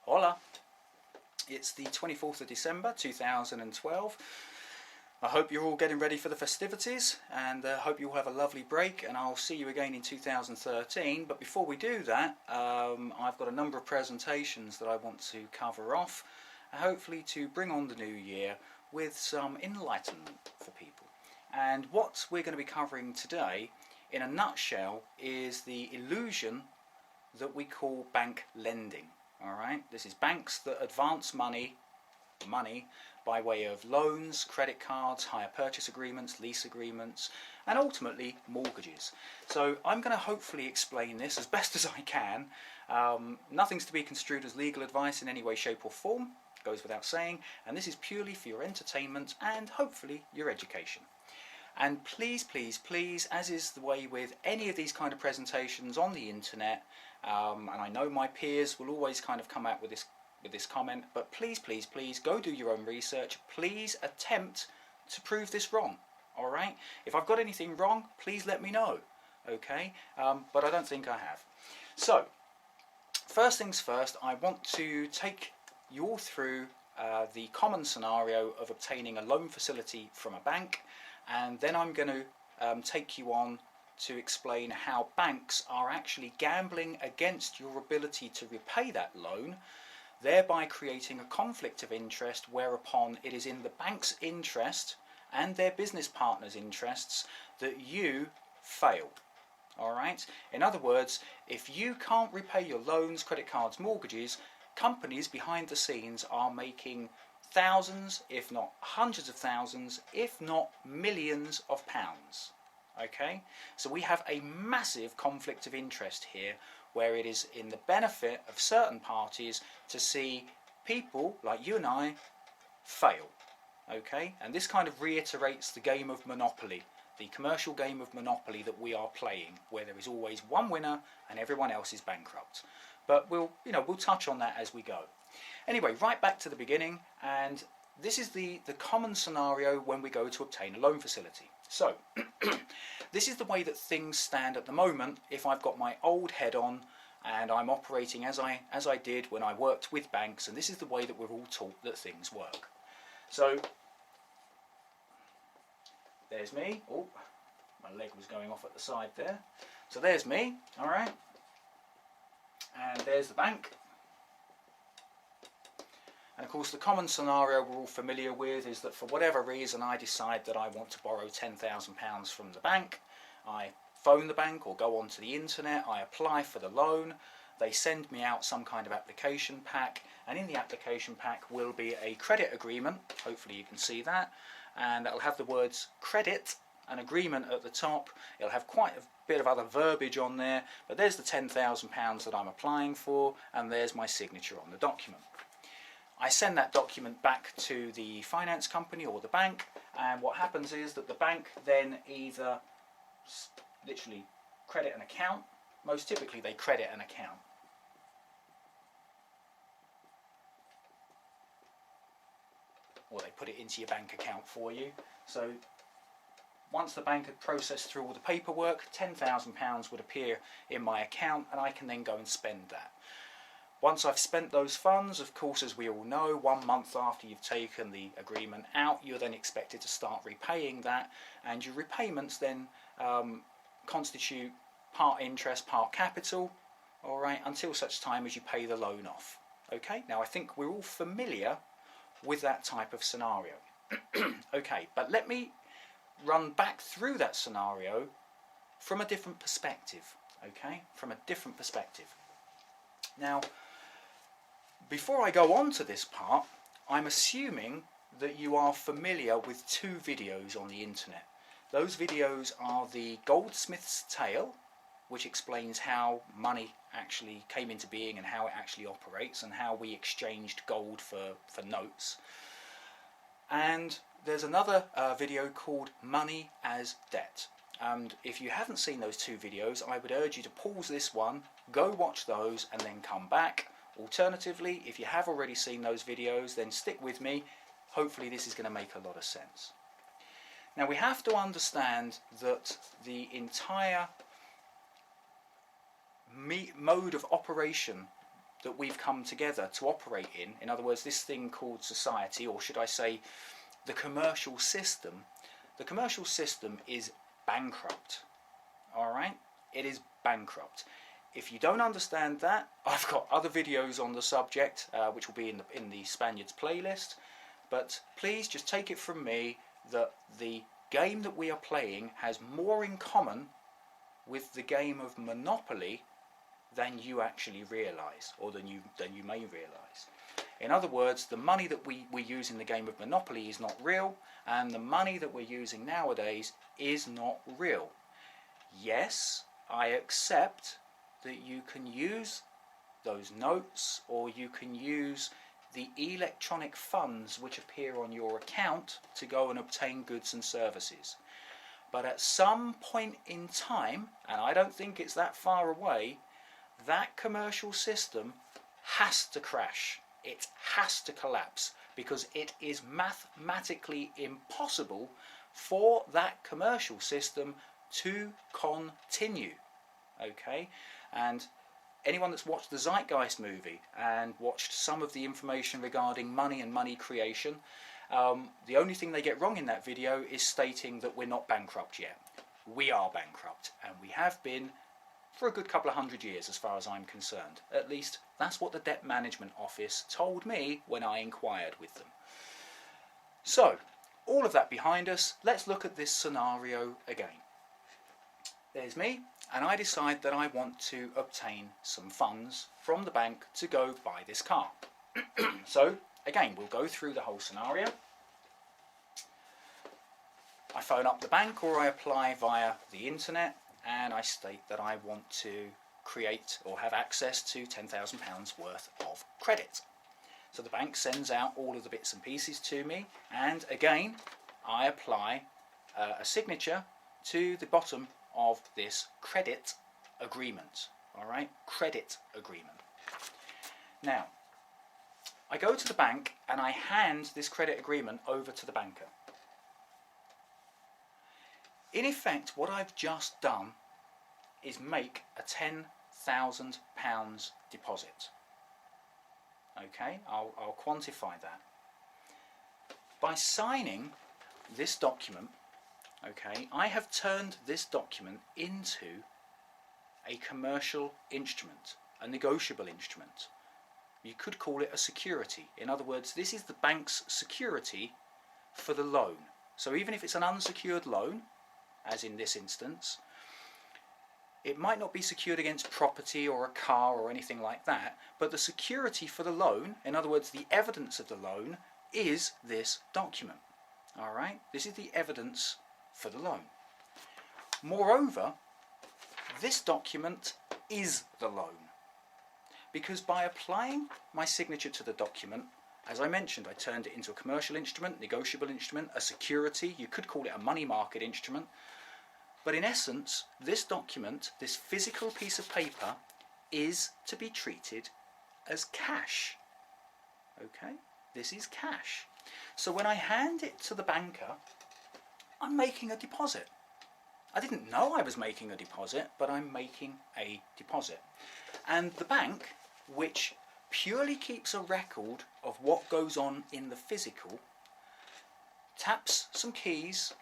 Hola! It's the 24th of December 2012. I hope you're all getting ready for the festivities, and I hope you all have a lovely break, and I'll see you again in 2013. But before we do that, I've got a number of presentations that I want to cover off, hopefully to bring on the new year with some enlightenment for people. And what we're going to be covering today, in a nutshell, is the illusion that we call bank lending. Alright, this is banks that advance money by way of loans, credit cards, hire purchase agreements, lease agreements, and ultimately mortgages. So I'm going to hopefully explain this as best as I can. Nothing's to be construed as legal advice in any way, shape or form, goes without saying, and this is purely for your entertainment and hopefully your education. And please, please, please, as is the way with any of these kind of presentations on the internet, and I know my peers will always kind of come out with this comment, but please, please, please go do your own research. Please attempt to prove this wrong. All right? If I've got anything wrong, please let me know. Okay? But I don't think I have. So, first things first, I want to take you all through the common scenario of obtaining a loan facility from a bank. And then I'm going to take you on to explain how banks are actually gambling against your ability to repay that loan, thereby creating a conflict of interest whereupon it is in the bank's interest and their business partners' interests that you fail. Alright? In other words, if you can't repay your loans, credit cards, mortgages, companies behind the scenes are making thousands, if not hundreds of thousands, if not millions of pounds. Okay? So we have a massive conflict of interest here, where it is in the benefit of certain parties to see people like you and I fail. Okay? And this kind of reiterates the game of Monopoly, the commercial game of Monopoly that we are playing, where there is always one winner and everyone else is bankrupt. But we'll touch on that as we go. Anyway, right back to the beginning, and this is the common scenario when we go to obtain a loan facility. So, this is the way that things stand at the moment if I've got my old head on and I'm operating as I did when I worked with banks, and this is the way that we're all taught that things work. So, there's me. Oh, my leg was going off at the side there. So there's me, alright. And there's the bank. And of course the common scenario we're all familiar with is that for whatever reason I decide that I want to borrow £10,000 from the bank. I phone the bank or go onto the internet, I apply for the loan, they send me out some kind of application pack, and in the application pack will be a credit agreement, hopefully you can see that, and it'll have the words credit and agreement at the top. It'll have quite a bit of other verbiage on there, but there's the £10,000 that I'm applying for, and there's my signature on the document. I send that document back to the finance company or the bank, and what happens is that the bank then either literally credit an account. Most typically they credit an account. Or they put it into your bank account for you. So once the bank had processed through all the paperwork, £10,000 would appear in my account, and I can then go and spend that. Once I've spent those funds, of course, as we all know, 1 month after you've taken the agreement out, you're then expected to start repaying that, and your repayments then constitute part interest, part capital, all right, until such time as you pay the loan off. Okay, now I think we're all familiar with that type of scenario. Okay, but let me run back through that scenario from a different perspective. Okay, from a different perspective. Now, before I go on to this part, I'm assuming that you are familiar with two videos on the internet. Those videos are the Goldsmith's Tale, which explains how money actually came into being and how it actually operates and how we exchanged gold for notes. And there's another video called Money as Debt. And if you haven't seen those two videos, I would urge you to pause this one, go watch those and then come back. Alternatively, if you have already seen those videos, then stick with me. Hopefully this is going to make a lot of sense. Now we have to understand that the entire mode of operation that we've come together to operate in other words, this thing called society, or should I say the commercial system is bankrupt. Alright? It is bankrupt. If you don't understand that, I've got other videos on the subject, which will be in the Spaniards playlist, but please just take it from me that the game that we are playing has more in common with the game of Monopoly than you actually realise, or than you may realise. In other words, the money that we use in the game of Monopoly is not real, and the money that we're using nowadays is not real. Yes, I accept that you can use those notes, or you can use the electronic funds which appear on your account to go and obtain goods and services. But at some point in time, and I don't think it's that far away, that commercial system has to crash. It has to collapse, because it is mathematically impossible for that commercial system to continue. Okay? And anyone that's watched the Zeitgeist movie and watched some of the information regarding money and money creation, the only thing they get wrong in that video is stating that we're not bankrupt yet. We are bankrupt, and we have been for a good couple of 100 years as far as I'm concerned. At least that's what the Debt Management Office told me when I inquired with them. So, all of that behind us, let's look at this scenario again. There's me, and I decide that I want to obtain some funds from the bank to go buy this car. So, again, we'll go through the whole scenario. I phone up the bank, or I apply via the internet, and I state that I want to create or have access to £10,000 worth of credit. So the bank sends out all of the bits and pieces to me, and again I apply a signature to the bottom of this credit agreement. Alright, credit agreement. Now, I go to the bank and I hand this credit agreement over to the banker. In effect, what I've just done is make a £10,000 deposit. Okay, I'll quantify that. By signing this document, okay, I have turned this document into a commercial instrument, a negotiable instrument. You could call it a security. In other words, this is the bank's security for the loan. So even if it's an unsecured loan, as in this instance, it might not be secured against property or a car or anything like that, but the security for the loan, in other words the evidence of the loan, is this document. Alright, this is the evidence for the loan. Moreover, this document is the loan, because by applying my signature to the document, as I mentioned, I turned it into a commercial instrument, negotiable instrument, a security, you could call it a money market instrument. But in essence, this document, this physical piece of paper, is to be treated as cash. Okay? This is cash. So when I hand it to the banker, I'm making a deposit. I didn't know I was making a deposit, but I'm making a deposit. And the bank, which purely keeps a record of what goes on in the physical, taps some keys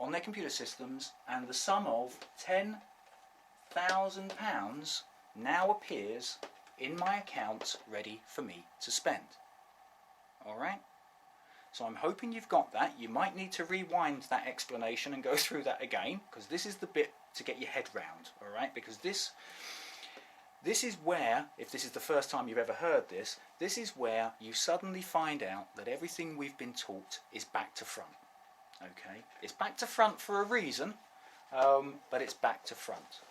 on their computer systems, and the sum of £10,000 now appears in my account ready for me to spend. Alright? So I'm hoping you've got that. You might need to rewind that explanation and go through that again, because this is the bit to get your head round. Alright? Because this is where, if this is the first time you've ever heard this, this is where you suddenly find out that everything we've been taught is back to front. Okay, it's back to front for a reason, but it's back to front.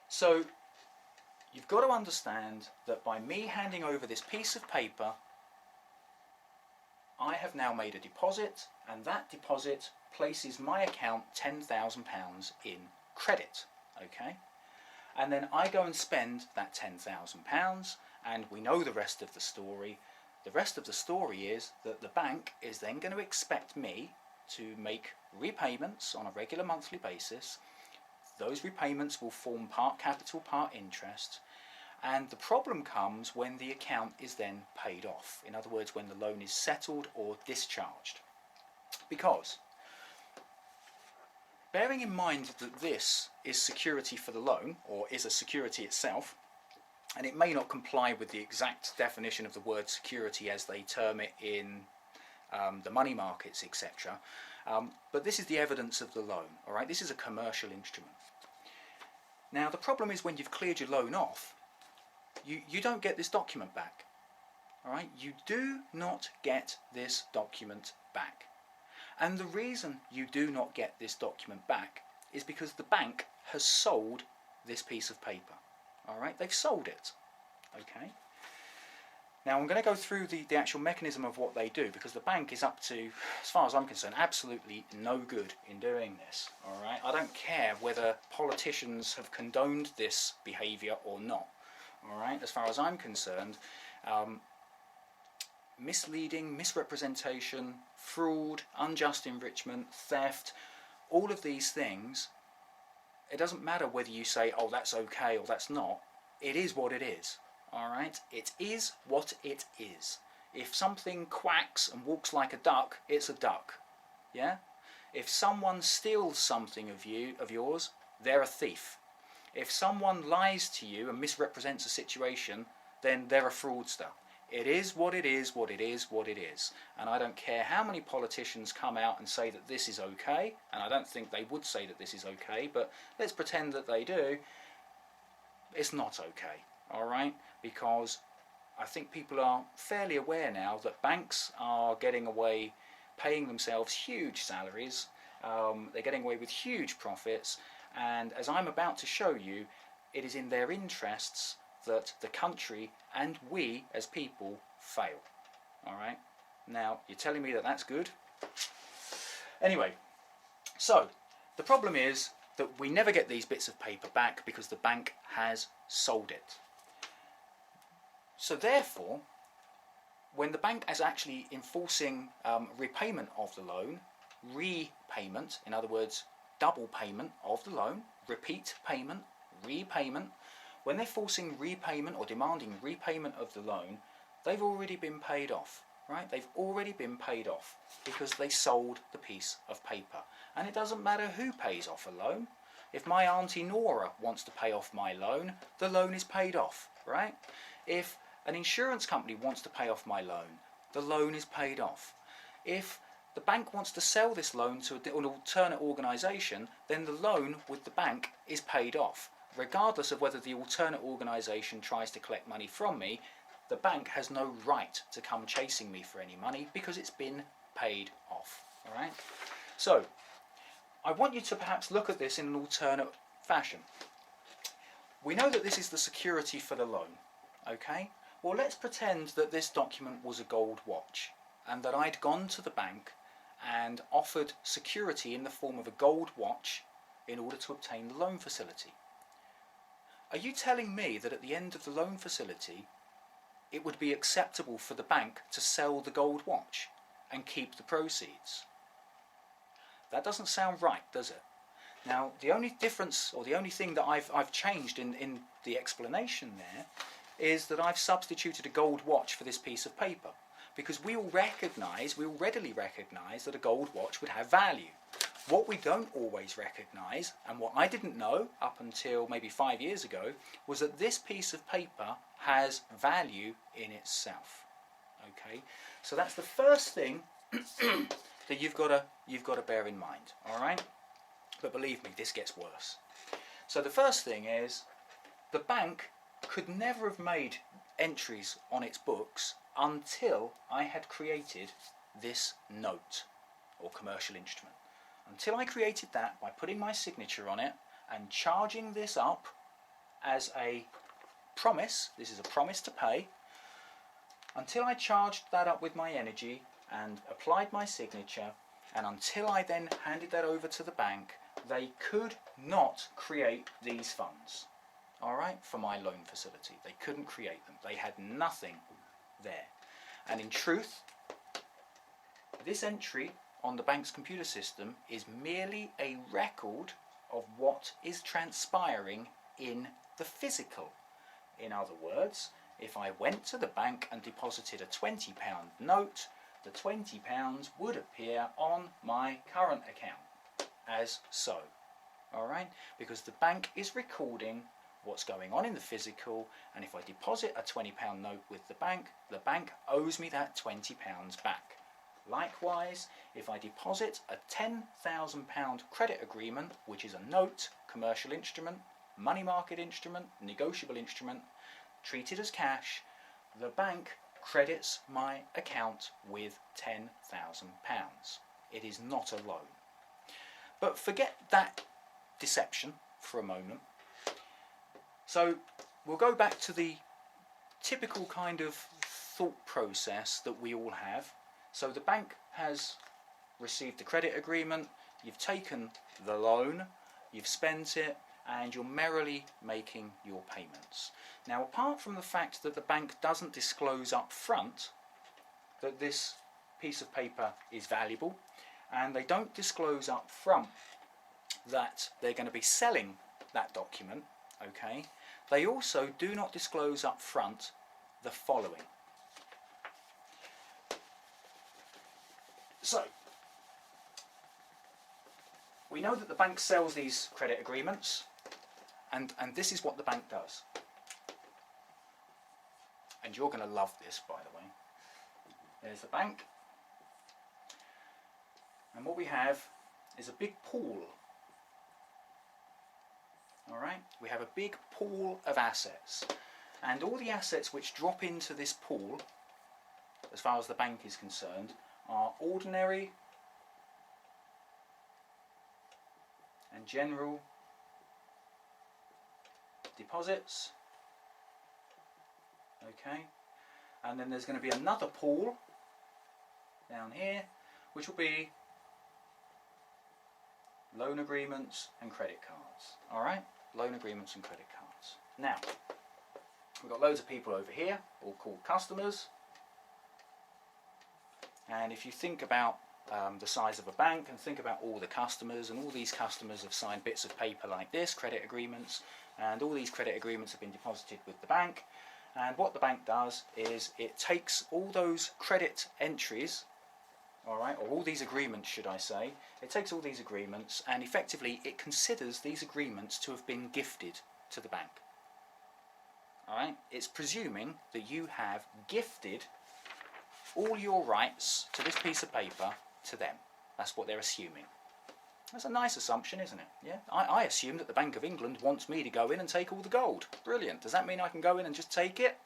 So you've got to understand that by me handing over this piece of paper, I have now made a deposit, and that deposit places my account £10,000 in credit. Okay, and then I go and spend that £10,000, and we know the rest of the story. The rest of the story is that the bank is then going to expect me to make repayments on a regular monthly basis. Those repayments will form part capital, part interest, And the problem comes when the account is then paid off. In other words, when the loan is settled or discharged. Because, bearing in mind that this is security for the loan, or is a security itself, and it may not comply with the exact definition of the word security as they term it in the money markets, etc. But this is the evidence of the loan, all right? This is a commercial instrument. Now, the problem is when you've cleared your loan off, you don't get this document back, all right? You do not get this document back. And the reason you do not get this document back is because the bank has sold this piece of paper, all right? They've sold it, okay? Now I'm going to go through the actual mechanism of what they do, because the bank is up to, as far as I'm concerned, absolutely no good in doing this, all right? I don't care whether politicians have condoned this behaviour or not, all right? As far as I'm concerned, misleading, misrepresentation, fraud, unjust enrichment, theft, all of these things, it doesn't matter whether you say, oh, that's okay or that's not. It is what it is, all right? It is what it is. If something quacks and walks like a duck, it's a duck, yeah? If someone steals something of yours, they're a thief. If someone lies to you and misrepresents a situation, then they're a fraudster. It is what it is, what it is, what it is. And I don't care how many politicians come out and say that this is okay, and I don't think they would say that this is okay, but let's pretend that they do. It's not okay, all right? Because I think people are fairly aware now that banks are getting away paying themselves huge salaries, they're getting away with huge profits, and as I'm about to show you, it is in their interests that the country and we as people fail. All right? Now, you're telling me that that's good? Anyway, so the problem is that we never get these bits of paper back because the bank has sold it. So therefore, when the bank is actually enforcing repayment of the loan, repayment, in other words, double payment of the loan, repeat payment, repayment, when they're forcing repayment or demanding repayment of the loan, they've already been paid off, right? They've already been paid off because they sold the piece of paper. And it doesn't matter who pays off a loan. If my Auntie Nora wants to pay off my loan, the loan is paid off, right? If an insurance company wants to pay off my loan, the loan is paid off. If the bank wants to sell this loan to an alternate organisation, then the loan with the bank is paid off. Regardless of whether the alternate organisation tries to collect money from me, the bank has no right to come chasing me for any money because it's been paid off. All right? So, I want you to perhaps look at this in an alternate fashion. We know that this is the security for the loan, okay? Well, let's pretend that this document was a gold watch and that I'd gone to the bank and offered security in the form of a gold watch in order to obtain the loan facility. Are you telling me that at the end of the loan facility it would be acceptable for the bank to sell the gold watch and keep the proceeds? That doesn't sound right, does it? Now, the only difference, or the only thing that I've changed in the explanation there, is that I've substituted a gold watch for this piece of paper, because we all readily recognise that a gold watch would have value. What we don't always recognise, and what I didn't know up until maybe 5 years ago, was that this piece of paper has value in itself. Okay, so that's the first thing that you've got to bear in mind. All right, but believe me, this gets worse. So the first thing is, the bank could never have made entries on its books until I had created this note or commercial instrument. Until I created that by putting my signature on it and charging this up as a promise, this is a promise to pay, until I charged that up with my energy and applied my signature, and until I then handed that over to the bank, they could not create these funds, all right, for my loan facility. They couldn't create them. They had nothing there. And in truth, this entry on the bank's computer system is merely a record of what is transpiring in the physical. In other words, if I went to the bank and deposited a £20 note, the £20 would appear on my current account as so. Alright? Because the bank is recording what's going on in the physical, and if I deposit a £20 note with the bank owes me that £20 back. Likewise, if I deposit a £10,000 credit agreement, which is a note, commercial instrument, money market instrument, negotiable instrument, treated as cash, the bank credits my account with £10,000. It is not a loan. But forget that deception for a moment. So we'll go back to the typical kind of thought process that we all have. So the bank has received the credit agreement, you've taken the loan, you've spent it, and you're merrily making your payments. Now, apart from the fact that the bank doesn't disclose up front that this piece of paper is valuable, and they don't disclose up front that they're going to be selling that document, okay, they also do not disclose up front the following. So, we know that the bank sells these credit agreements, and this is what the bank does. And you're going to love this, by the way. There's the bank, and what we have is a big pool. Alright, we have a big pool of assets, and all the assets which drop into this pool, as far as the bank is concerned, are ordinary and general deposits. Okay, and then there's going to be another pool down here which will be loan agreements and credit cards. Alright, loan agreements and credit cards. Now, we've got loads of people over here, all called customers. And if you think about the size of a bank and think about all the customers, and all these customers have signed bits of paper like this, credit agreements, and all these credit agreements have been deposited with the bank. And what the bank does is it takes all those credit entries, alright, or all these agreements should I say, it takes all these agreements and effectively it considers these agreements to have been gifted to the bank. Alright, it's presuming that you have gifted all your rights to this piece of paper to them. That's what they're assuming. That's a nice assumption, isn't it? Yeah. I assume that the Bank of England wants me to go in and take all the gold. Brilliant. Does that mean I can go in and just take it?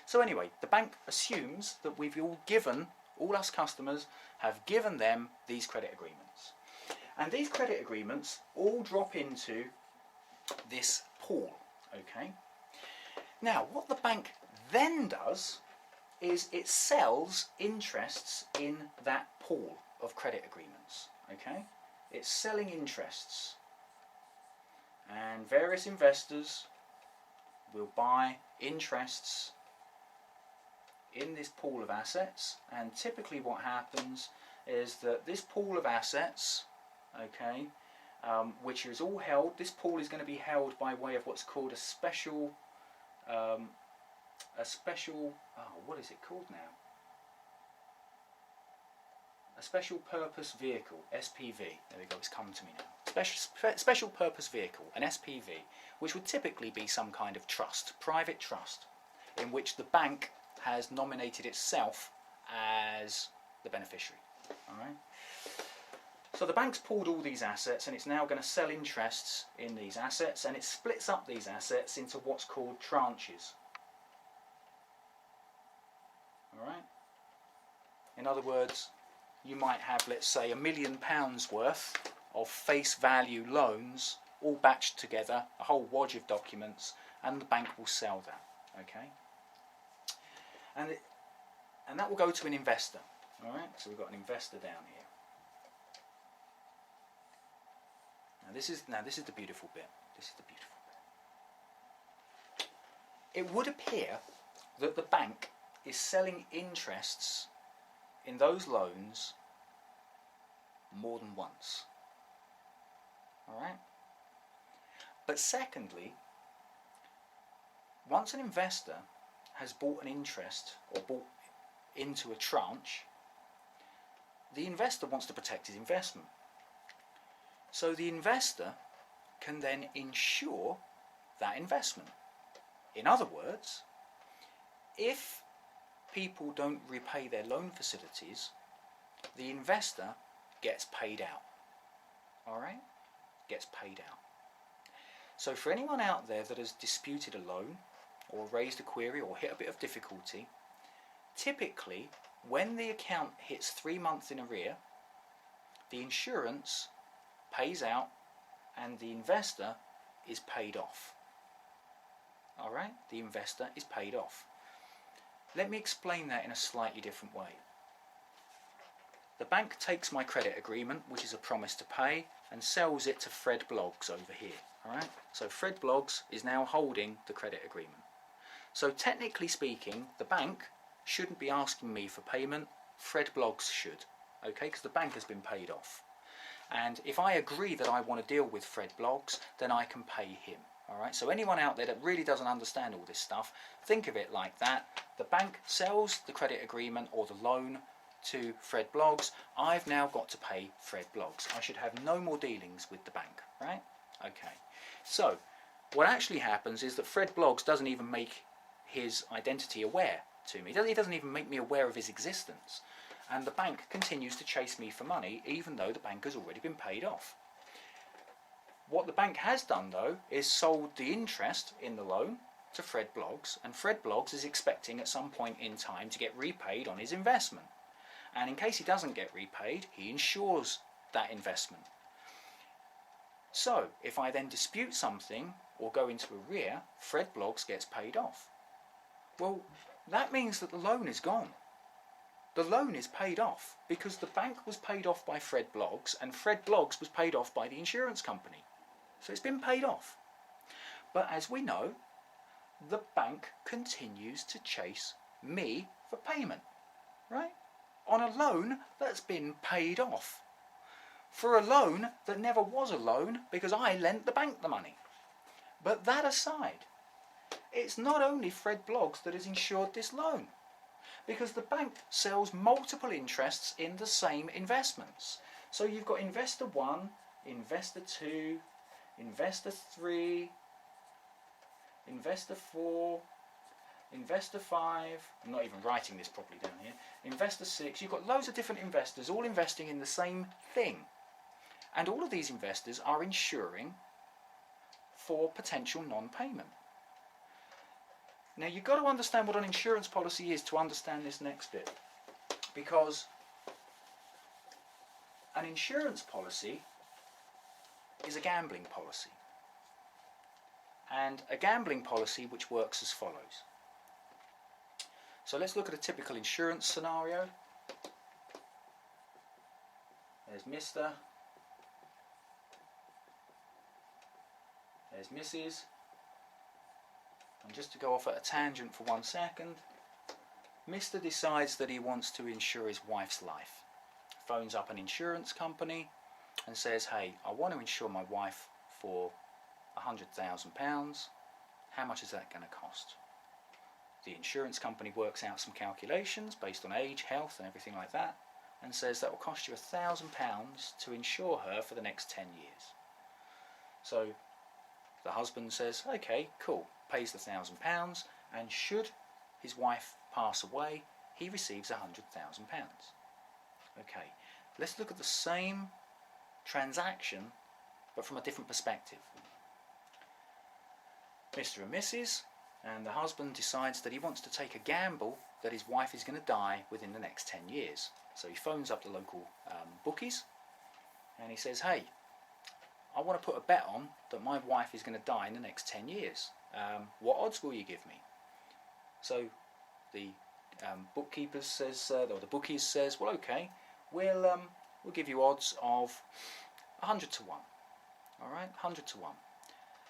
So anyway, the bank assumes that we've all given, all us customers have given them these credit agreements. And these credit agreements all drop into this pool. Okay. Now, what the bank then does is it sells interests in that pool of credit agreements. Okay, it's selling interests, and various investors will buy interests in this pool of assets. And typically what happens is that this pool of assets, okay, which is all held, this pool is going to be held by way of what's called a special what is it called now? A special purpose vehicle, SPV. There we go, it's come to me now. Special purpose vehicle, an SPV, which would typically be some kind of trust, private trust, in which the bank has nominated itself as the beneficiary. Alright? So the bank's pulled all these assets and it's now going to sell interests in these assets, and it splits up these assets into what's called tranches. Alright? In other words, you might have, let's say, £1 million worth of face value loans all batched together, a whole wodge of documents, and the bank will sell that. Okay? And that will go to an investor. Alright? So we've got an investor down here. Now this is the beautiful bit. This is the beautiful bit. It would appear that the bank is selling interests in those loans more than once. Alright? But secondly, once an investor has bought an interest or bought into a tranche, the investor wants to protect his investment. So the investor can then insure that investment. In other words, if people don't repay their loan facilities, the investor gets paid out. Alright? Gets paid out. So for anyone out there that has disputed a loan or raised a query or hit a bit of difficulty, typically when the account hits 3 months in arrear, the insurance pays out and the investor is paid off. Alright? The investor is paid off. Let me explain that in a slightly different way. The bank takes my credit agreement, which is a promise to pay, and sells it to Fred Bloggs over here. Alright? So Fred Bloggs is now holding the credit agreement. So technically speaking, the bank shouldn't be asking me for payment, Fred Bloggs should. Okay? Because the bank has been paid off. And if I agree that I want to deal with Fred Bloggs, then I can pay him. Alright? So anyone out there that really doesn't understand all this stuff, think of it like that. The bank sells the credit agreement or the loan to Fred Bloggs. I've now got to pay Fred Bloggs. I should have no more dealings with the bank, right? Okay. So what actually happens is that Fred Bloggs doesn't even make his identity aware to me. He doesn't even make me aware of his existence. And the bank continues to chase me for money even though the bank has already been paid off. What the bank has done though is sold the interest in the loan to Fred Bloggs, and Fred Bloggs is expecting at some point in time to get repaid on his investment. And in case he doesn't get repaid, he insures that investment. So if I then dispute something or go into arrear, Fred Bloggs gets paid off. Well, that means that the loan is gone. The loan is paid off because the bank was paid off by Fred Bloggs and Fred Bloggs was paid off by the insurance company. So it's been paid off. But as we know, the bank continues to chase me for payment, right? On a loan that's been paid off. For a loan that never was a loan because I lent the bank the money. But that aside, it's not only Fred Bloggs that has insured this loan, because the bank sells multiple interests in the same investments. So you've got investor 1, investor 2, investor 3, investor 4, investor 5, I'm not even writing this properly down here, investor 6, you've got loads of different investors all investing in the same thing. And all of these investors are insuring for potential non-payment. Now you've got to understand what an insurance policy is to understand this next bit. Because an insurance policy is a gambling policy. And a gambling policy which works as follows. So let's look at a typical insurance scenario. There's Mr. There's Mrs. And just to go off at a tangent for 1 second, Mr. decides that he wants to insure his wife's life. Phones up an insurance company and says, hey, I want to insure my wife for £100,000. How much is that going to cost? The insurance company works out some calculations based on age, health and everything like that, and says that will cost you £1,000 to insure her for the next 10 years. So the husband says, okay, cool, pays the £1,000, and should his wife pass away, he receives £100,000. Okay, let's look at the same transaction, but from a different perspective. Mr. and Mrs. and the husband decides that he wants to take a gamble that his wife is going to die within the next 10 years. So he phones up the local bookies and he says, hey, I want to put a bet on that my wife is going to die in the next 10 years. What odds will you give me? So the bookkeeper says, or the bookies says, well, okay, we'll give you odds of 100 to 1. All right, 100 to 1.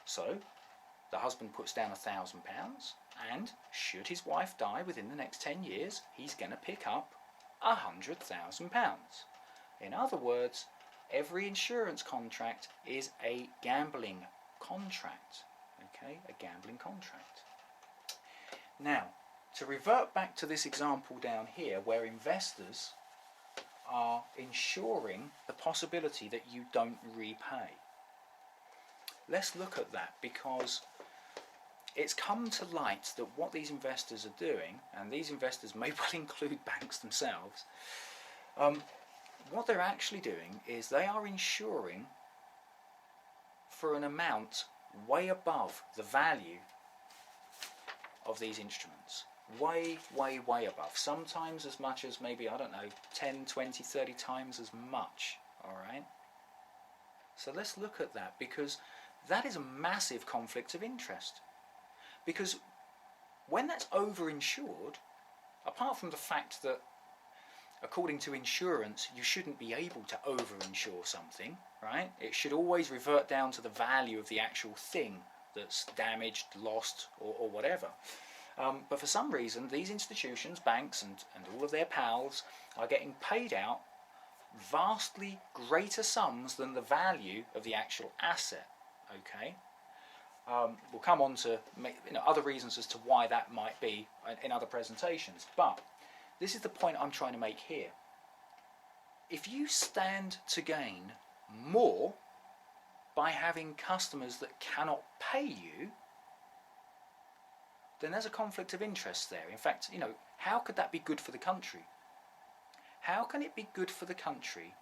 So the husband puts down £1,000, and should his wife die within the next 10 years, he's going to pick up £100,000. In other words, every insurance contract is a gambling contract. Okay, a gambling contract. Now, to revert back to this example down here where investors are ensuring the possibility that you don't repay. Let's look at that, because it's come to light that what these investors are doing, and these investors may well include banks themselves, what they're actually doing is they are insuring for an amount way above the value of these instruments. Way, way, way above. Sometimes as much as maybe, I don't know, 10, 20, 30 times as much. Alright? So let's look at that, because that is a massive conflict of interest. Because when that's over-insured, apart from the fact that according to insurance you shouldn't be able to over-insure something, right? It should always revert down to the value of the actual thing that's damaged, lost, or whatever. But for some reason these institutions, banks and all of their pals, are getting paid out vastly greater sums than the value of the actual asset. Okay? We'll come on to other reasons as to why that might be in other presentations, but this is the point I'm trying to make here. If you stand to gain more by having customers that cannot pay you, then there's a conflict of interest there. In fact, how could that be good for the country? How can it be good for the country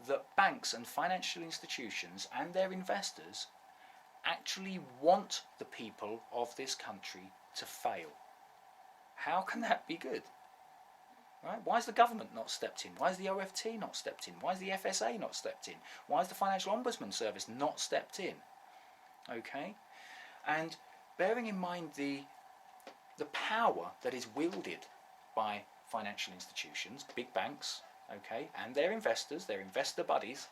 that banks and financial institutions and their investors actually want the people of this country to fail? How can that be good? Right? Why has the government not stepped in? Why has the OFT not stepped in? Why has the FSA not stepped in? Why has the Financial Ombudsman Service not stepped in? Okay? And bearing in mind the power that is wielded by financial institutions, big banks, okay, and their investors, their investor buddies,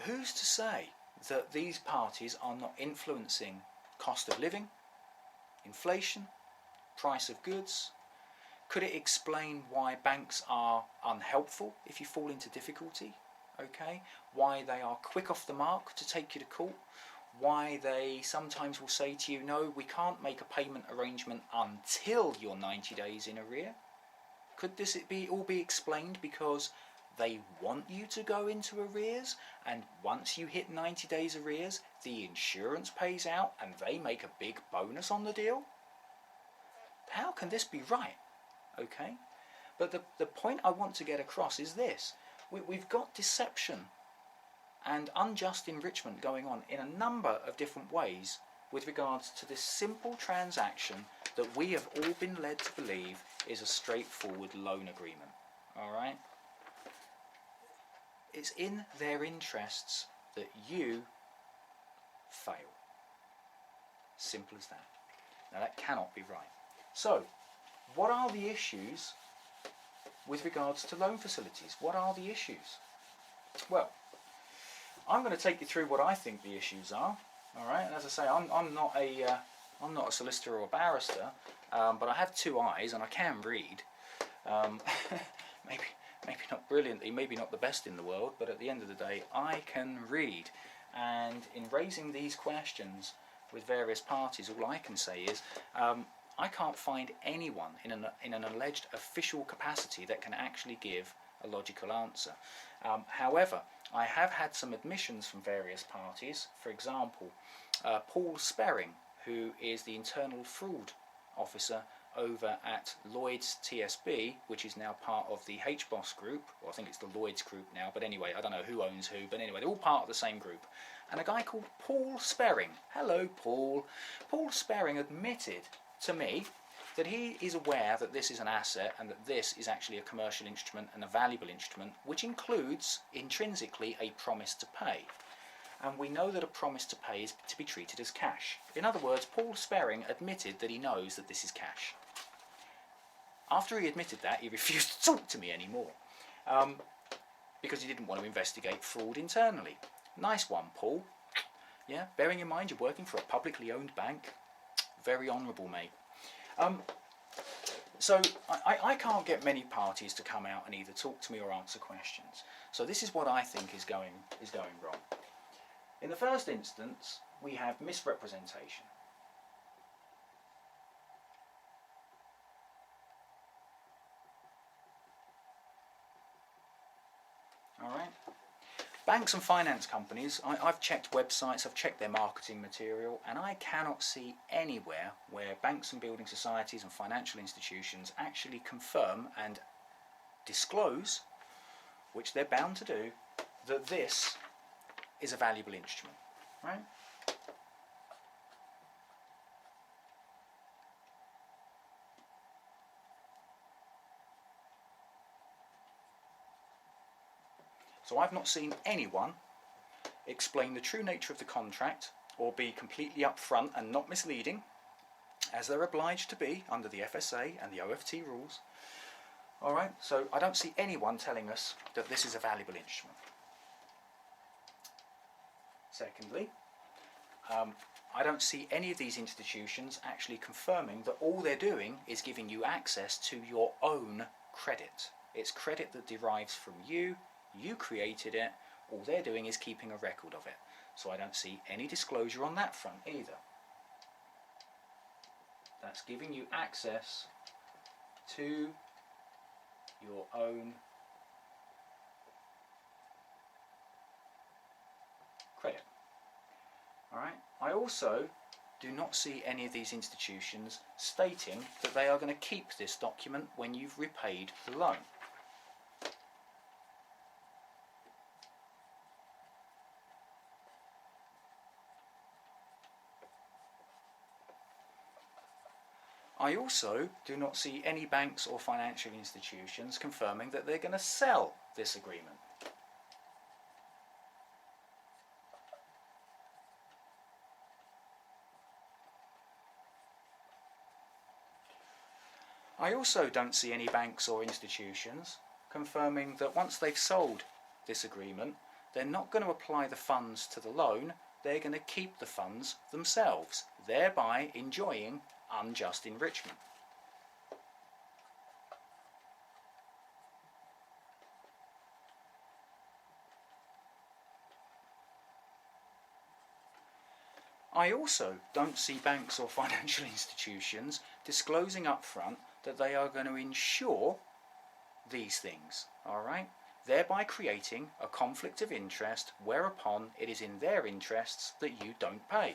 who's to say that these parties are not influencing cost of living, inflation, price of goods? Could it explain why banks are unhelpful if you fall into difficulty? Okay, why they are quick off the mark to take you to court? Why they sometimes will say to you, no, we can't make a payment arrangement until you're 90 days in arrear? Could this all be explained because they want you to go into arrears, and once you hit 90 days arrears, the insurance pays out and they make a big bonus on the deal? How can this be right? Okay, but the point I want to get across is this. We've got deception and unjust enrichment going on in a number of different ways with regards to this simple transaction that we have all been led to believe is a straightforward loan agreement. Alright? It's in their interests that you fail. Simple as that. Now that cannot be right. So, what are the issues with regards to loan facilities? What are the issues? Well, I'm going to take you through what I think the issues are. All right, and as I say, I'm not a solicitor or a barrister, but I have two eyes and I can read. Maybe not brilliantly, maybe not the best in the world, but at the end of the day, I can read. And in raising these questions with various parties, all I can say is, I can't find anyone in an alleged official capacity that can actually give a logical answer. However, I have had some admissions from various parties. For example, Paul Sperring, who is the internal fraud officer over at Lloyd's TSB, which is now part of the HBOS group, or I think it's the Lloyd's group now, but anyway, I don't know who owns who, but anyway, they're all part of the same group. And a guy called Paul Sperring, hello Paul, Paul Sperring admitted to me that he is aware that this is an asset and that this is actually a commercial instrument and a valuable instrument, which includes intrinsically a promise to pay. And we know that a promise to pay is to be treated as cash. In other words, Paul Sperring admitted that he knows that this is cash. After he admitted that, he refused to talk to me anymore, because he didn't want to investigate fraud internally. Nice one, Paul. Yeah, bearing in mind you're working for a publicly owned bank. Very honourable, mate. So I can't get many parties to come out and either talk to me or answer questions. So this is what I think is going wrong. In the first instance, we have misrepresentation. Banks and finance companies, I've checked websites, I've checked their marketing material, and I cannot see anywhere where banks and building societies and financial institutions actually confirm and disclose, which they're bound to do, that this is a valuable instrument, right? So I've not seen anyone explain the true nature of the contract or be completely upfront and not misleading, as they're obliged to be under the FSA and the OFT rules. Alright, so I don't see anyone telling us that this is a valuable instrument. Secondly, I don't see any of these institutions actually confirming that all they're doing is giving you access to your own credit. It's credit that derives from you. You created it, all they're doing is keeping a record of it. So I don't see any disclosure on that front either. That's giving you access to your own credit. Alright, I also do not see any of these institutions stating that they are going to keep this document when you've repaid the loan. I also do not see any banks or financial institutions confirming that they're going to sell this agreement. I also don't see any banks or institutions confirming that once they've sold this agreement, they're not going to apply the funds to the loan, they're going to keep the funds themselves, thereby enjoying unjust enrichment. I also don't see banks or financial institutions disclosing up front that they are going to insure these things, alright? Thereby creating a conflict of interest whereupon it is in their interests that you don't pay.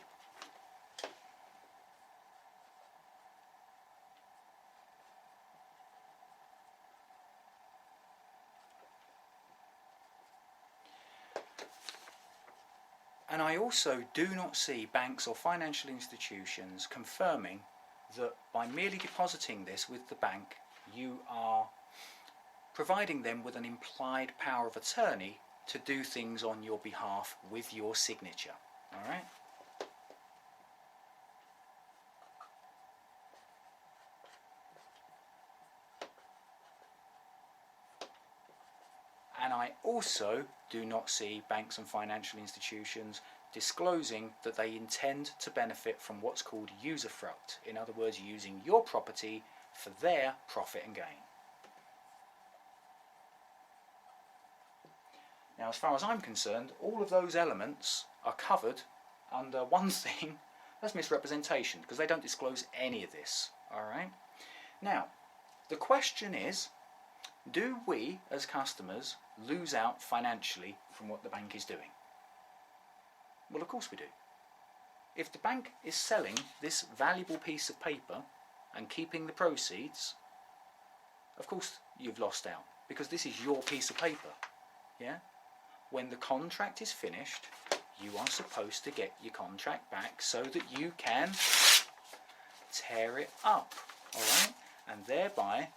And I also do not see banks or financial institutions confirming that by merely depositing this with the bank, you are providing them with an implied power of attorney to do things on your behalf with your signature. All right? And I also do not see banks and financial institutions disclosing that they intend to benefit from what's called usufruct. In other words, using your property for their profit and gain. Now, as far as I'm concerned, all of those elements are covered under one thing, that's misrepresentation, because they don't disclose any of this. Alright? Now, the question is, do we, as customers, lose out financially from what the bank is doing? Well, of course we do. If the bank is selling this valuable piece of paper and keeping the proceeds, of course you've lost out, because this is your piece of paper. Yeah? When the contract is finished, you are supposed to get your contract back so that you can tear it up. Alright? And thereby,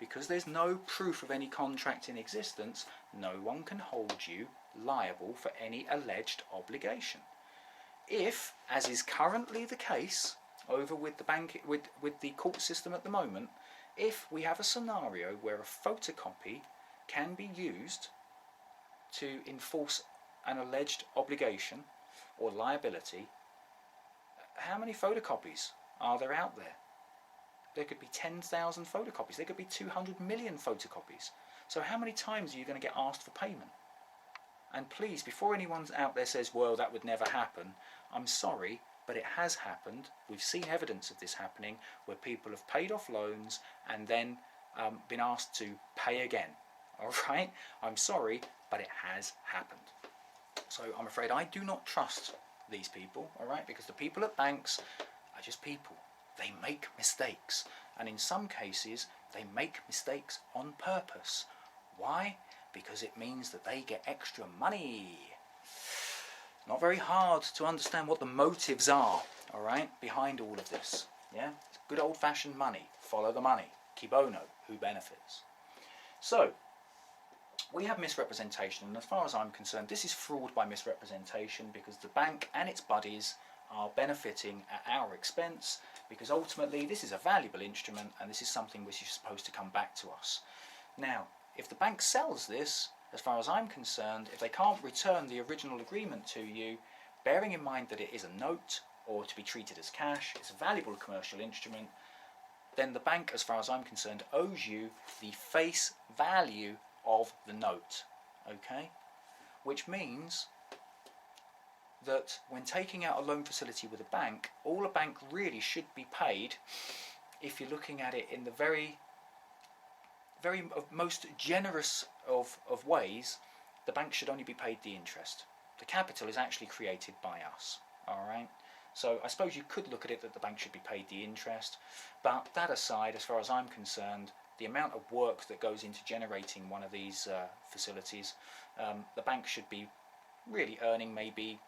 because there's no proof of any contract in existence, no one can hold you liable for any alleged obligation. If, as is currently the case over with the bank, with the court system at the moment, if we have a scenario where a photocopy can be used to enforce an alleged obligation or liability, how many photocopies are there out there? There could be 10,000 photocopies. There could be 200 million photocopies. So how many times are you going to get asked for payment? And please, before anyone out there says, well, that would never happen, I'm sorry, but it has happened. We've seen evidence of this happening where people have paid off loans and then been asked to pay again. All right? I'm sorry, but it has happened. So I'm afraid I do not trust these people, all right, because the people at banks are just people. They make mistakes, and in some cases they make mistakes on purpose. Why? Because it means that they get extra money. Not very hard to understand what the motives are, all right, behind all of this. Yeah, it's good old-fashioned money. Follow the money. Qui bono, who benefits. So we have misrepresentation, and as far as I'm concerned, this is fraud by misrepresentation, because the bank and its buddies are benefiting at our expense, because ultimately this is a valuable instrument and this is something which is supposed to come back to us. Now, if the bank sells this, as far as I'm concerned, if they can't return the original agreement to you, bearing in mind that it is a note or to be treated as cash, it's a valuable commercial instrument, then the bank, as far as I'm concerned, owes you the face value of the note, okay? Which means that when taking out a loan facility with a bank, all a bank really should be paid, if you're looking at it in the very most generous of ways, the bank should only be paid the interest. The capital is actually created by us, all right? So I suppose you could look at it that the bank should be paid the interest, but that aside, as far as I'm concerned, the amount of work that goes into generating one of these facilities, the bank should be really earning maybe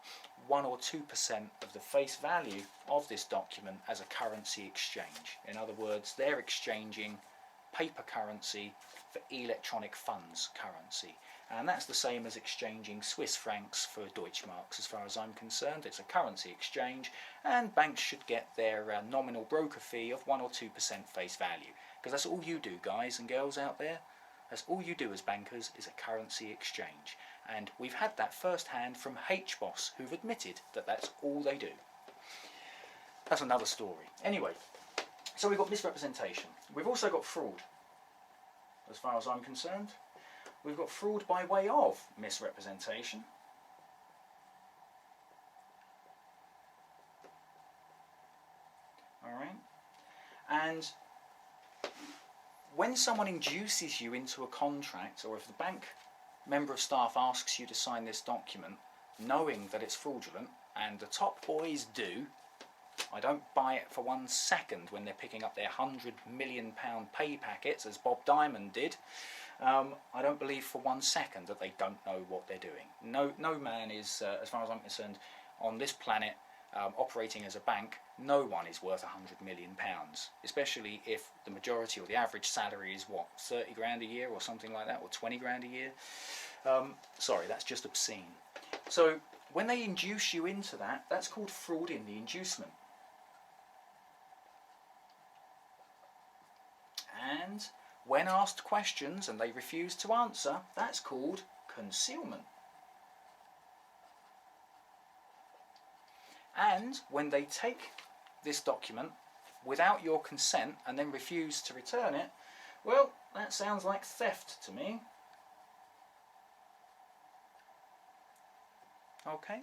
1 or 2% of the face value of this document as a currency exchange. In other words, they're exchanging paper currency for electronic funds currency, and that's the same as exchanging Swiss francs for Deutschmarks. As far as I'm concerned, it's a currency exchange, and banks should get their nominal broker fee of 1 or 2% face value, because that's all you do, guys and girls out there. That's all you do as bankers, is a currency exchange, and we've had that firsthand from HBOS, who've admitted that that's all they do. That's another story. Anyway, so we've got misrepresentation. We've also got fraud, as far as I'm concerned. We've got fraud by way of misrepresentation. All right. And when someone induces you into a contract, or if the bank member of staff asks you to sign this document, knowing that it's fraudulent, and the top boys do, I don't buy it for 1 second when they're picking up their £100 million pay packets, as Bob Diamond did. I don't believe for 1 second that they don't know what they're doing. No man is, as far as I'm concerned, on this planet, operating as a bank, no one is worth £100 million, especially if the majority or the average salary is what, 30 grand a year or something like that, or 20 grand a year. Sorry, that's just obscene. So when they induce you into that, that's called fraud in the inducement. And when asked questions and they refuse to answer, that's called concealment. And when they take this document without your consent and then refuse to return it, well, that sounds like theft to me. Okay?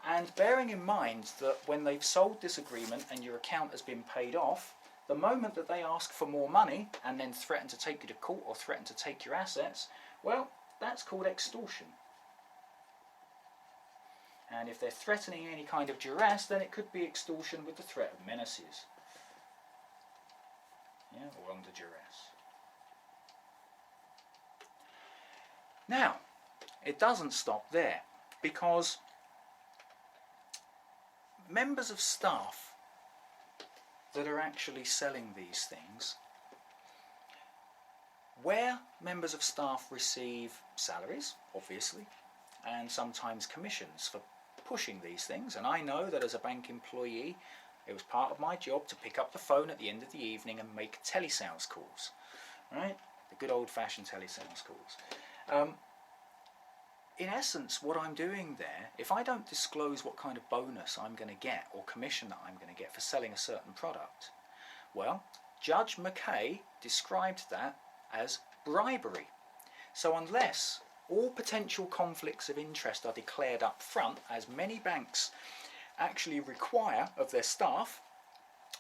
And bearing in mind that when they've sold this agreement and your account has been paid off, the moment that they ask for more money and then threaten to take you to court or threaten to take your assets, well, that's called extortion. And if they're threatening any kind of duress, then it could be extortion with the threat of menaces. Yeah, or under duress. Now, it doesn't stop there, because members of staff that are actually selling these things, where members of staff receive salaries, obviously, and sometimes commissions for pushing these things, and I know that as a bank employee it was part of my job to pick up the phone at the end of the evening and make telesales calls, right? The good old-fashioned telesales calls. In essence, what I'm doing there, if I don't disclose what kind of bonus I'm going to get or commission that I'm going to get for selling a certain product, well, Judge McKay described that as bribery. So unless all potential conflicts of interest are declared up front, as many banks actually require of their staff,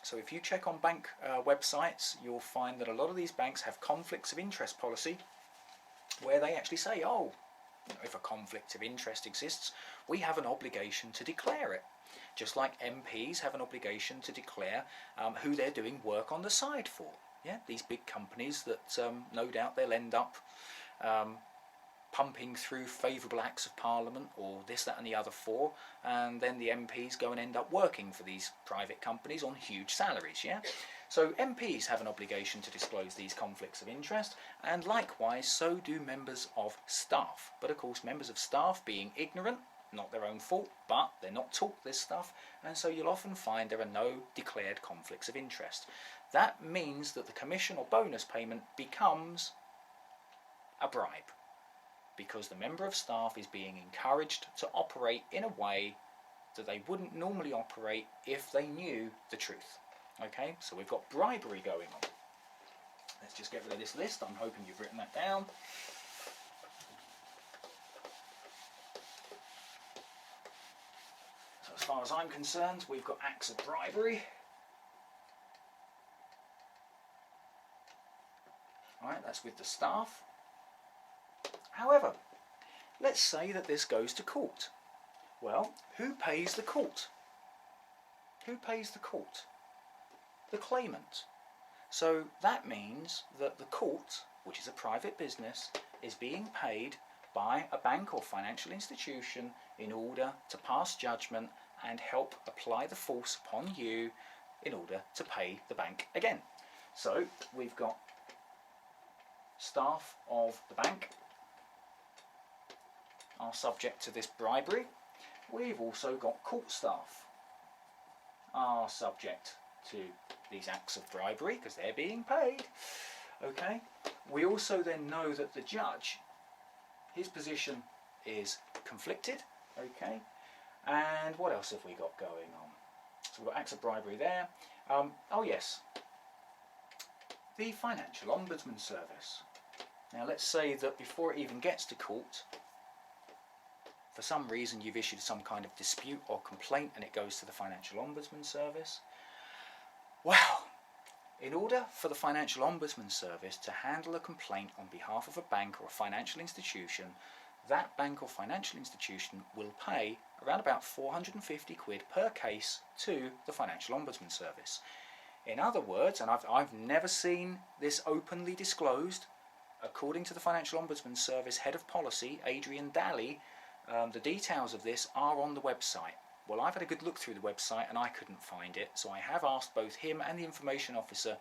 so if you check on bank websites, you'll find that a lot of these banks have conflicts of interest policy where they actually say, oh, if a conflict of interest exists, we have an obligation to declare it. Just like MPs have an obligation to declare who they're doing work on the side for. Yeah, these big companies that no doubt they'll end up pumping through favourable acts of Parliament or this, that and the other for, and then the MPs go and end up working for these private companies on huge salaries, yeah? So MPs have an obligation to disclose these conflicts of interest, and likewise so do members of staff. But of course members of staff, being ignorant, not their own fault, but they're not taught this stuff, and so you'll often find there are no declared conflicts of interest. That means that the commission or bonus payment becomes a bribe, because the member of staff is being encouraged to operate in a way that they wouldn't normally operate if they knew the truth. Okay, so we've got bribery going on. Let's just get rid of this list. I'm hoping you've written that down. So as far as I'm concerned, we've got acts of bribery. Alright, that's with the staff. However, let's say that this goes to court. Well, who pays the court? Who pays the court? The claimant. So that means that the court, which is a private business, is being paid by a bank or financial institution in order to pass judgment and help apply the force upon you in order to pay the bank again. So we've got staff of the bank are subject to this bribery. We've also got court staff are subject to these acts of bribery because they're being paid. Okay. We also then know that the judge, his position is conflicted. Okay. And what else have we got going on? So we've got acts of bribery there. Oh yes, the Financial Ombudsman Service. Now let's say that before it even gets to court, for some reason you've issued some kind of dispute or complaint and it goes to the Financial Ombudsman Service. Well, in order for the Financial Ombudsman Service to handle a complaint on behalf of a bank or a financial institution, that bank or financial institution will pay around about 450 quid per case to the Financial Ombudsman Service. In other words, and I've never seen this openly disclosed, according to the Financial Ombudsman Service Head of Policy, Adrian Daly, the details of this are on the website. Well, I've had a good look through the website and I couldn't find it, so I have asked both him and the information officer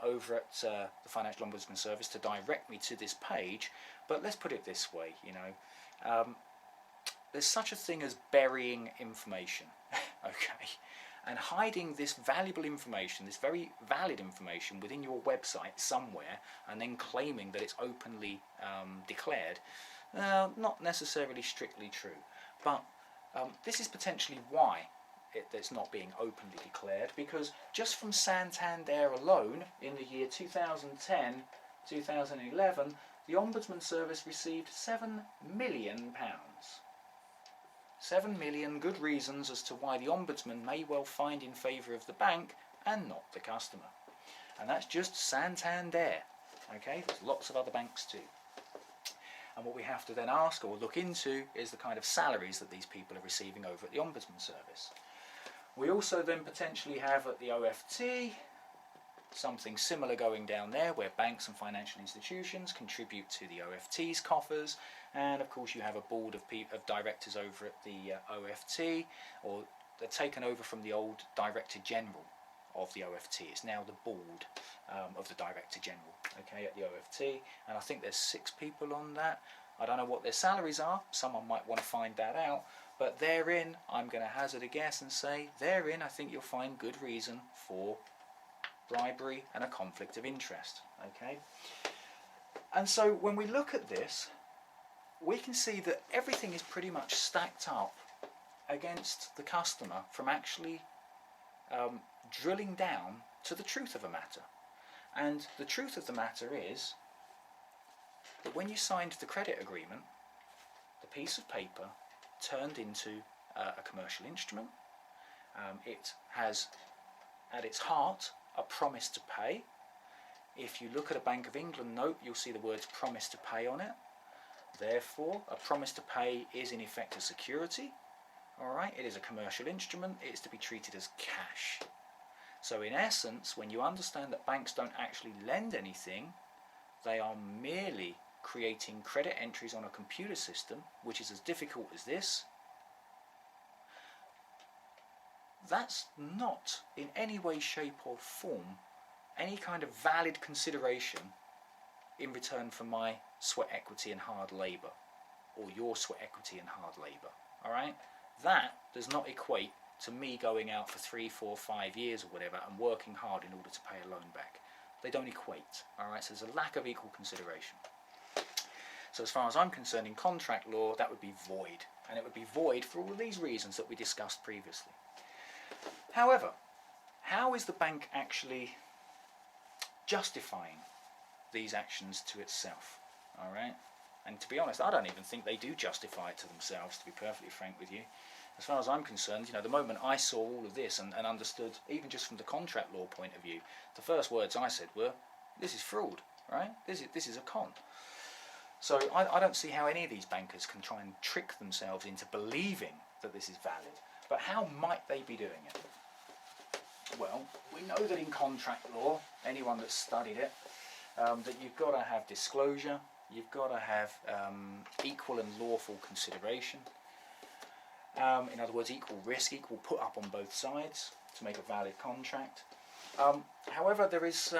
over at the Financial Ombudsman Service to direct me to this page. But let's put it this way, you know, there's such a thing as burying information, okay, and hiding this valuable information, this very valid information within your website somewhere, and then claiming that it's openly declared. Not necessarily strictly true, but this is potentially why it's not being openly declared, because just from Santander alone in the year 2010-2011 the Ombudsman Service received £7 million. 7 million good reasons as to why the Ombudsman may well find in favour of the bank and not the customer. And that's just Santander. Okay, there's lots of other banks too. And what we have to then ask or look into is the kind of salaries that these people are receiving over at the Ombudsman Service. We also then potentially have at the OFT something similar going down there, where banks and financial institutions contribute to the OFT's coffers, and of course you have a board of directors over at the OFT, or they're taken over from the old Director General of the OFT. It's now the board of the Director General, okay, at the OFT, and I think there's 6 people on that. I don't know what their salaries are, someone might want to find that out, but therein, I'm going to hazard a guess and say, therein I think you'll find good reason for bribery and a conflict of interest, okay? And so when we look at this, we can see that everything is pretty much stacked up against the customer from actually drilling down to the truth of a matter. And the truth of the matter is that when you signed the credit agreement, the piece of paper turned into a commercial instrument. It has at its heart a promise to pay. If you look at a Bank of England note, you'll see the words promise to pay on it. Therefore, a promise to pay is in effect a security. Alright, it is a commercial instrument, it is to be treated as cash. So in essence, when you understand that banks don't actually lend anything, they are merely creating credit entries on a computer system, which is as difficult as this. That's not in any way, shape or form any kind of valid consideration in return for my sweat equity and hard labour, or your sweat equity and hard labour. Alright? That does not equate to me going out for 3, 4, 5 years or whatever and working hard in order to pay a loan back. They don't equate. Alright? So there's a lack of equal consideration. So as far as I'm concerned, in contract law, that would be void. And it would be void for all of these reasons that we discussed previously. However, how is the bank actually justifying these actions to itself? Alright? And to be honest, I don't even think they do justify it to themselves, to be perfectly frank with you. As far as I'm concerned, you know, the moment I saw all of this and understood, even just from the contract law point of view, the first words I said were, this is fraud, right? This is a con. So I don't see how any of these bankers can try and trick themselves into believing that this is valid. But how might they be doing it? Well, we know that in contract law, anyone that's studied it, that you've got to have disclosure, you've got to have equal and lawful consideration. In other words, equal risk, equal put up on both sides to make a valid contract. However, there is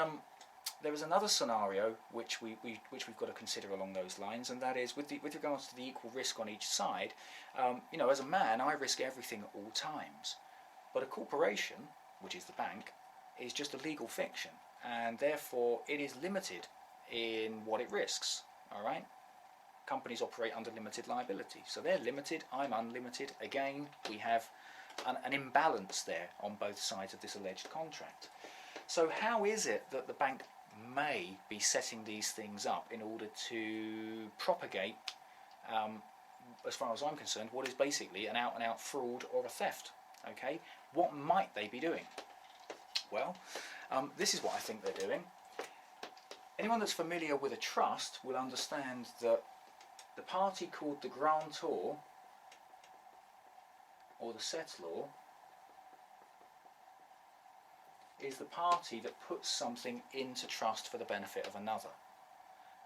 another scenario which we've got to consider along those lines, and that is with regards to the equal risk on each side. You know, as a man, I risk everything at all times, but a corporation, which is the bank, is just a legal fiction, and therefore it is limited in what it risks. All right. Companies operate under limited liability, so they're limited, I'm unlimited. Again, we have an imbalance there on both sides of this alleged contract. So how is it that the bank may be setting these things up in order to propagate, as far as I'm concerned, what is basically an out-and-out fraud or a theft? Okay, what might they be doing? Well, this is what I think they're doing. Anyone that's familiar with a trust will understand that the party called the grantor or the settlor is the party that puts something into trust for the benefit of another,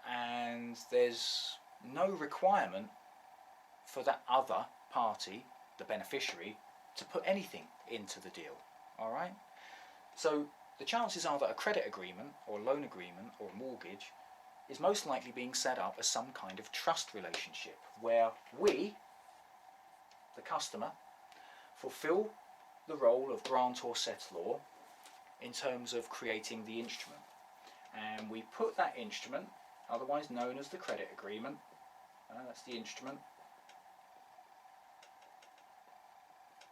and there's no requirement for that other party, the beneficiary, to put anything into the deal. Alright? So the chances are that a credit agreement or a loan agreement or a mortgage is most likely being set up as some kind of trust relationship where we, the customer, fulfill the role of grantor settlor in terms of creating the instrument, and we put that instrument, otherwise known as the credit agreement, that's the instrument,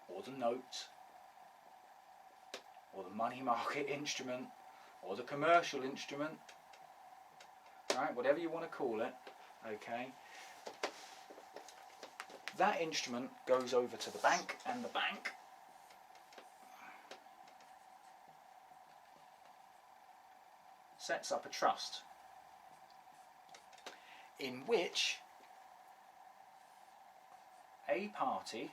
or the note, or the money market instrument, or the commercial instrument, right, whatever you want to call it, okay, that instrument goes over to the bank, and the bank sets up a trust in which a party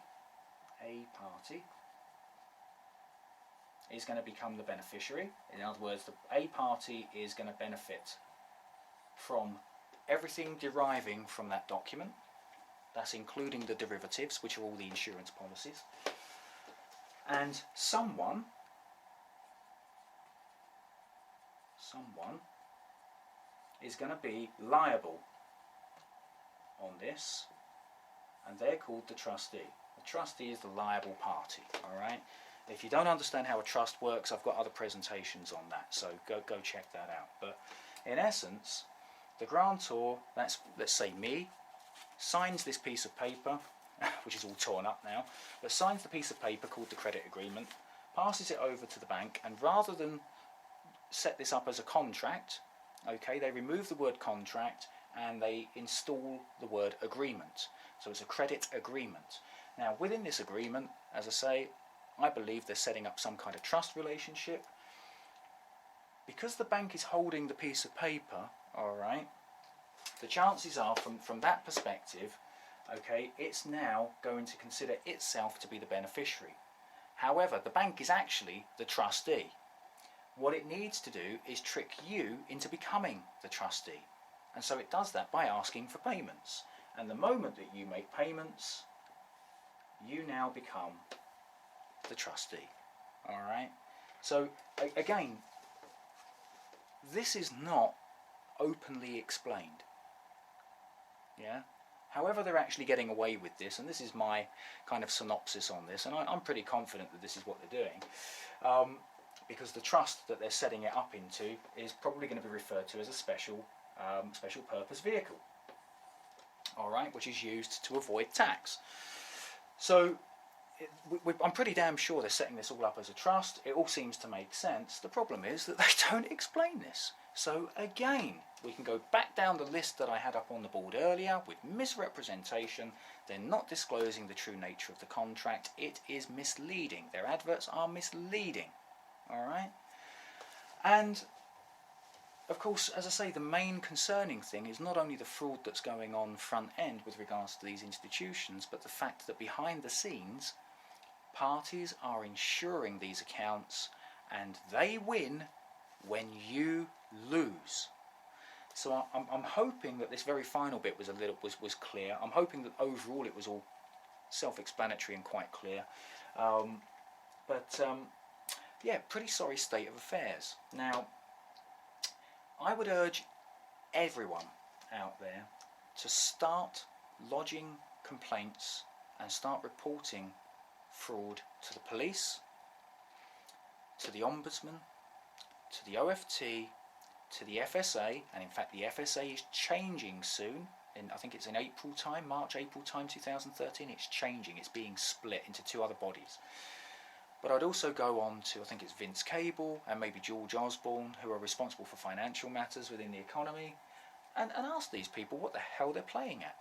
is going to become the beneficiary. In other words, a party is going to benefit from everything deriving from that document. That's including the derivatives, which are all the insurance policies. And someone is going to be liable on this, and they're called the trustee. The trustee is the liable party. Alright? If you don't understand how a trust works, I've got other presentations on that, so go check that out. But in essence, the grantor, let's say me, signs this piece of paper, which is all torn up now, but signs the piece of paper called the credit agreement, passes it over to the bank, and rather than set this up as a contract, okay, they remove the word contract and they install the word agreement. So it's a credit agreement. Now within this agreement, as I say, I believe they're setting up some kind of trust relationship. Because the bank is holding the piece of paper, alright, the chances are, from that perspective, okay, it's now going to consider itself to be the beneficiary. However, the bank is actually the trustee. What it needs to do is trick you into becoming the trustee. And so it does that by asking for payments. And the moment that you make payments, you now become the trustee. All right? So, again, this is not openly explained. Yeah? However, they're actually getting away with this, and this is my kind of synopsis on this, and I'm pretty confident that this is what they're doing, because the trust that they're setting it up into is probably going to be referred to as a special purpose vehicle, all right, which is used to avoid tax. So I'm pretty damn sure they're setting this all up as a trust. It all seems to make sense. The problem is that they don't explain this. So again, we can go back down the list that I had up on the board earlier with misrepresentation. They're not disclosing the true nature of the contract. It is misleading. Their adverts are misleading. All right? And of course, as I say, the main concerning thing is not only the fraud that's going on front end with regards to these institutions, but the fact that behind the scenes, parties are insuring these accounts and they win when you lose. So I'm hoping that this very final bit was clear. I'm hoping that overall it was all self-explanatory and quite clear. Yeah, pretty sorry state of affairs. Now, I would urge everyone out there to start lodging complaints and start reporting fraud to the police, to the Ombudsman, to the OFT, to the FSA, and in fact the FSA is changing soon. I think it's in April time, March, April time 2013, it's changing, it's being split into two other bodies. But I'd also go on to, I think it's Vince Cable and maybe George Osborne, who are responsible for financial matters within the economy, and ask these people what the hell they're playing at.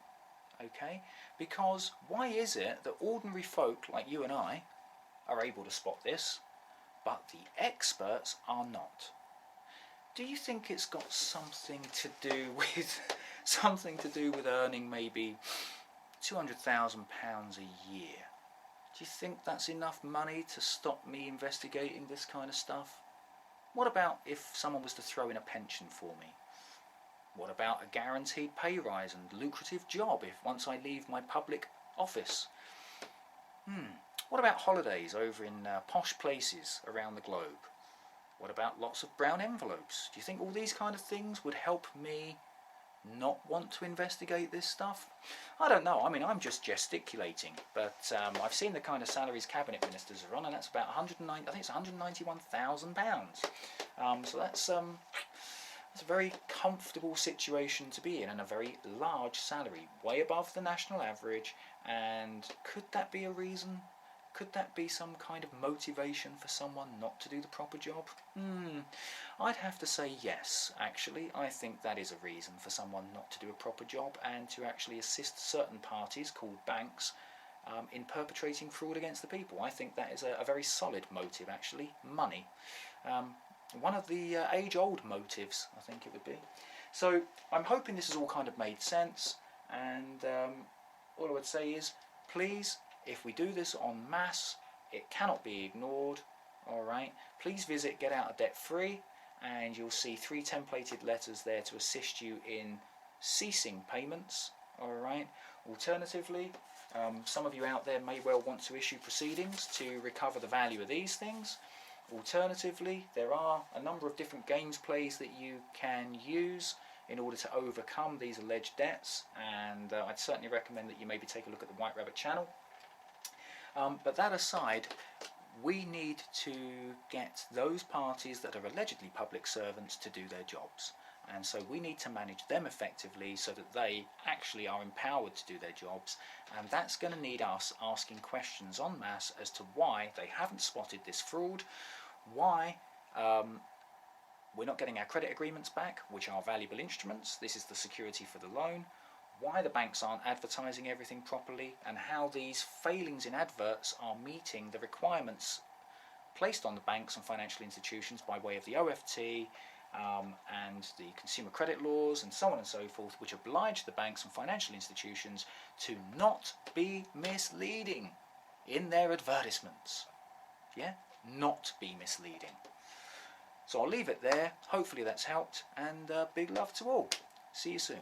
Okay? Because why is it that ordinary folk like you and I are able to spot this, but the experts are not? Do you think it's got something to do with earning maybe £200,000 a year? Do you think that's enough money to stop me investigating this kind of stuff? What about if someone was to throw in a pension for me? What about a guaranteed pay rise and lucrative job if once I leave my public office? What about holidays over in posh places around the globe? What about lots of brown envelopes? Do you think all these kind of things would help me not want to investigate this stuff? I don't know. I mean, I'm just gesticulating, but I've seen the kind of salaries cabinet ministers are on, and that's about £191,000. So that's a very comfortable situation to be in, and a very large salary, way above the national average. And could that be a reason? Could that be some kind of motivation for someone not to do the proper job? I'd have to say yes, actually. I think that is a reason for someone not to do a proper job and to actually assist certain parties, called banks, in perpetrating fraud against the people. I think that is a very solid motive, actually. Money. One of the age-old motives, I think it would be. So I'm hoping this has all kind of made sense, and all I would say is, please, if we do this en masse, it cannot be ignored. Alright, please visit Get Out of Debt Free, and you'll see 3 templated letters there to assist you in ceasing payments. Alright, alternatively, some of you out there may well want to issue proceedings to recover the value of these things. Alternatively, there are a number of different games plays that you can use in order to overcome these alleged debts, and I'd certainly recommend that you maybe take a look at the White Rabbit channel. But that aside, we need to get those parties that are allegedly public servants to do their jobs. And so we need to manage them effectively so that they actually are empowered to do their jobs. And that's going to need us asking questions en masse as to why they haven't spotted this fraud, why we're not getting our credit agreements back, which are valuable instruments. This is the security for the loan. Why the banks aren't advertising everything properly, and how these failings in adverts are meeting the requirements placed on the banks and financial institutions by way of the OFT, and the consumer credit laws and so on and so forth, which oblige the banks and financial institutions to not be misleading in their advertisements. Yeah, not be misleading. So I'll leave it there. Hopefully that's helped, and big love to all. See you soon.